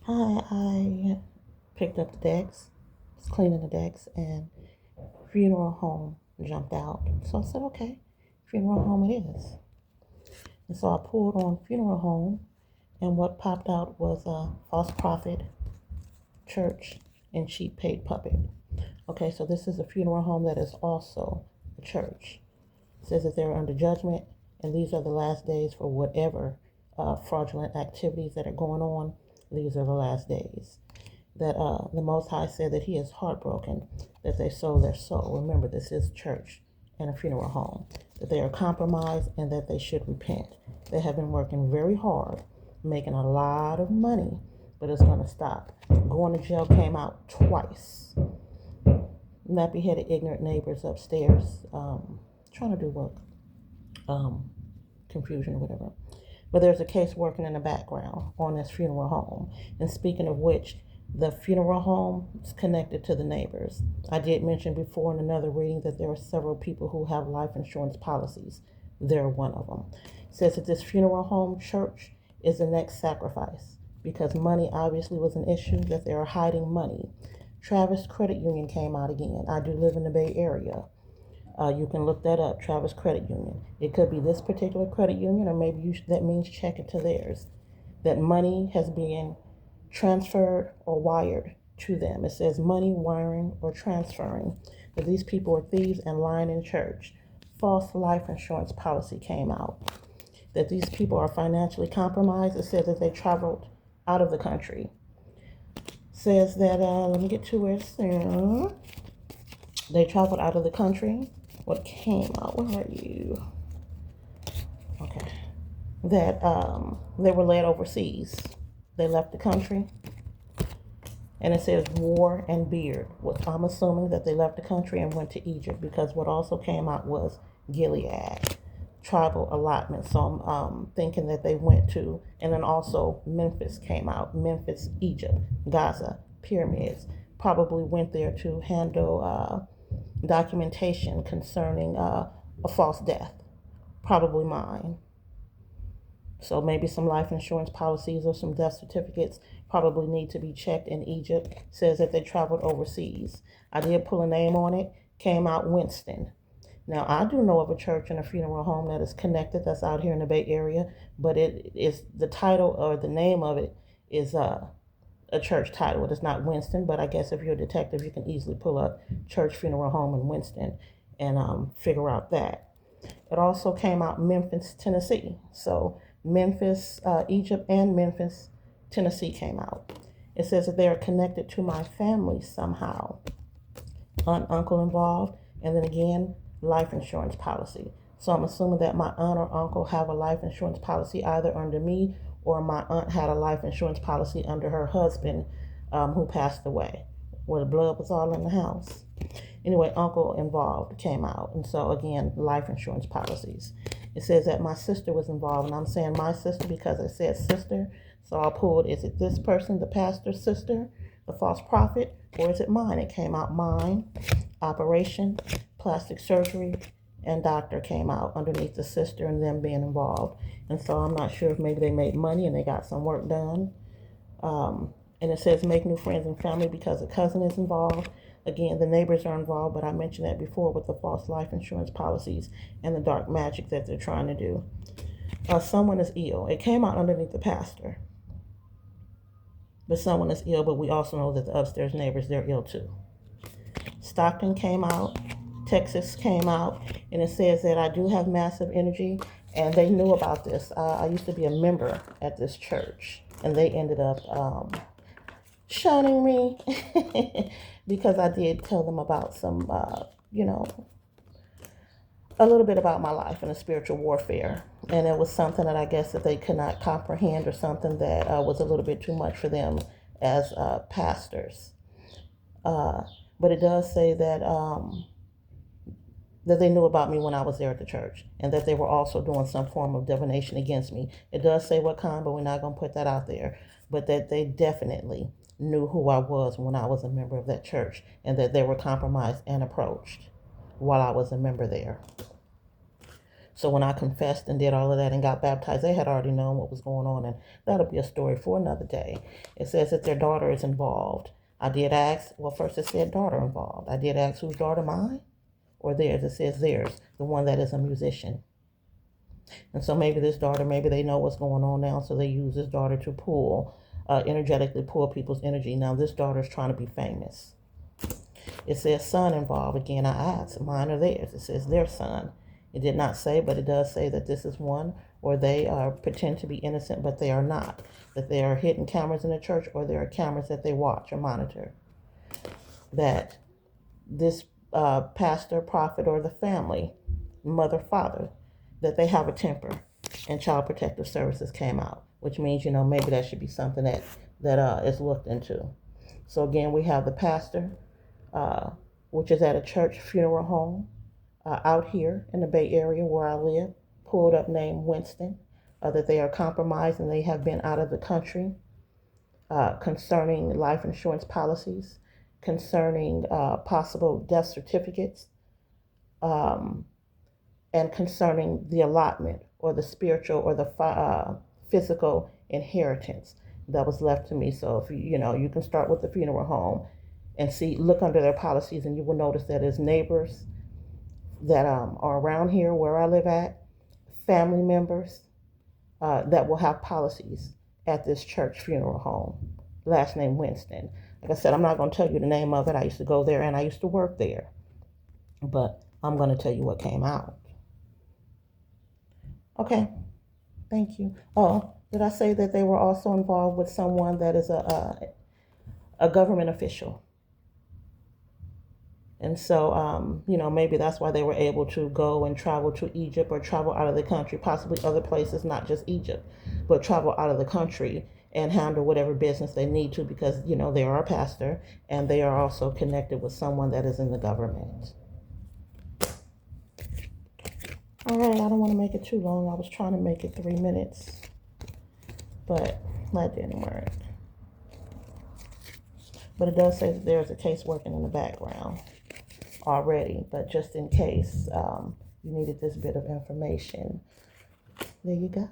I picked up the decks, was cleaning the decks, and funeral home jumped out. So I said, okay, funeral home it is. And so I pulled on funeral home, and what popped out was a false prophet, church, and cheap paid puppet. Okay, so this is a funeral home that is also a church. It says that they're under judgment, and these are the last days for whatever fraudulent activities that are going on. These are the last days. That the Most High said that He is heartbroken that they sold their soul. Remember, this is church and a funeral home. That they are compromised and that they should repent. They have been working very hard, making a lot of money, but it's going to stop. Going to jail came out twice. Nappy-headed, ignorant neighbors upstairs trying to do work, confusion or whatever. But there's a case working in the background on this funeral home. And speaking of which, the funeral home is connected to the neighbors. I did mention before in another reading that there are several people who have life insurance policies. They're one of them. It says that this funeral home church is the next sacrifice because money obviously was an issue, that they are hiding money. Travis Credit Union came out again. I do live in the Bay Area. You can look that up, Travis Credit Union. It could be this particular credit union, or maybe that means check it to theirs. That money has been transferred or wired to them. It says money, wiring, or transferring. That these people are thieves and lying in church. False life insurance policy came out. That these people are financially compromised. It says that they traveled out of the country. Says that, let me get to where it's there. They traveled out of the country. What came out? Where are you? Okay. That they were led overseas. They left the country. And it says war and beard. I'm assuming that they left the country and went to Egypt, because what also came out was Gilead, tribal allotment. So I'm thinking that they went to, and then also Memphis came out. Memphis, Egypt, Gaza, pyramids. Probably went there to handle documentation concerning a false death, probably mine. So maybe some life insurance policies or some death certificates probably need to be checked in Egypt. It says that they traveled overseas. I did pull a name on it, came out Winston. Now, I do know of a church and a funeral home that is connected, that's out here in the Bay Area, but it is the title or the name of it is a church title. It is not Winston, but I guess if you're a detective, you can easily pull up church funeral home in Winston and figure out that. It also came out Memphis, Tennessee. So Memphis, Egypt, and Memphis, Tennessee came out. It says that they are connected to my family somehow. Aunt, uncle involved, and then again, life insurance policy. So I'm assuming that my aunt or uncle have a life insurance policy either under me, or my aunt had a life insurance policy under her husband who passed away, where the blood was all in the house. Anyway, uncle involved came out. And so again, life insurance policies. It says that my sister was involved, and I'm saying my sister because it says sister. So I pulled, is it this person, the pastor's sister, the false prophet, or is it mine? It came out mine. Operation, plastic surgery, and doctor came out underneath the sister and them being involved. And so I'm not sure if maybe they made money and they got some work done. And it says make new friends and family because a cousin is involved. Again, the neighbors are involved, but I mentioned that before with the false life insurance policies and the dark magic that they're trying to do. Someone is ill. It came out underneath the pastor. But someone is ill, but we also know that the upstairs neighbors, they're ill too. Stockton came out. Texas came out. And it says that I do have massive energy. And they knew about this. I used to be a member at this church. And they ended up shunning me because I did tell them about some, a little bit about my life and the spiritual warfare. And it was something that I guess that they could not comprehend, or something that was a little bit too much for them as pastors. But it does say that that they knew about me when I was there at the church, and that they were also doing some form of divination against me. It does say what kind, but we're not going to put that out there. But that they definitely knew who I was when I was a member of that church, and that they were compromised and approached while I was a member there. So when I confessed and did all of that and got baptized, they had already known what was going on, and that'll be a story for another day. It says that their daughter is involved. I did ask, well, first it said daughter involved. I did ask, whose daughter, mine or theirs? It says theirs, the one that is a musician. And so maybe this daughter, maybe they know what's going on now, so they use this daughter to pull, energetically pull people's energy. Now this daughter is trying to be famous. It says son involved. Again, I asked, mine or theirs? It says their son. It did not say, but it does say that this is one, or they pretend to be innocent, but they are not. That there are hidden cameras in the church, or there are cameras that they watch or monitor. That this pastor, prophet, or the family, mother, father, that they have a temper, and Child Protective Services came out, which means, maybe that should be something that is looked into. So again, we have the pastor, which is at a church funeral home out here in the Bay Area where I live, pulled up named Winston, that they are compromised and they have been out of the country concerning life insurance policies, concerning possible death certificates, and concerning the allotment or the spiritual or the physical inheritance that was left to me. So if you can start with the funeral home and look under their policies, and you will notice that as neighbors that are around here where I live at, family members that will have policies at this church funeral home. Last name Winston. Like I said, I'm not going to tell you the name of it. I used to go there and I used to work there. But I'm going to tell you what came out. Okay, thank you. Oh, did I say that they were also involved with someone that is a government official? And so, maybe that's why they were able to go and travel to Egypt or travel out of the country, possibly other places, not just Egypt, but travel out of the country and handle whatever business they need to because, they are a pastor and they are also connected with someone that is in the government. All right, I don't want to make it too long. I was trying to make it 3 minutes, but that didn't work. But it does say that there's a case working in the background already, but just in case you needed this bit of information, there you go.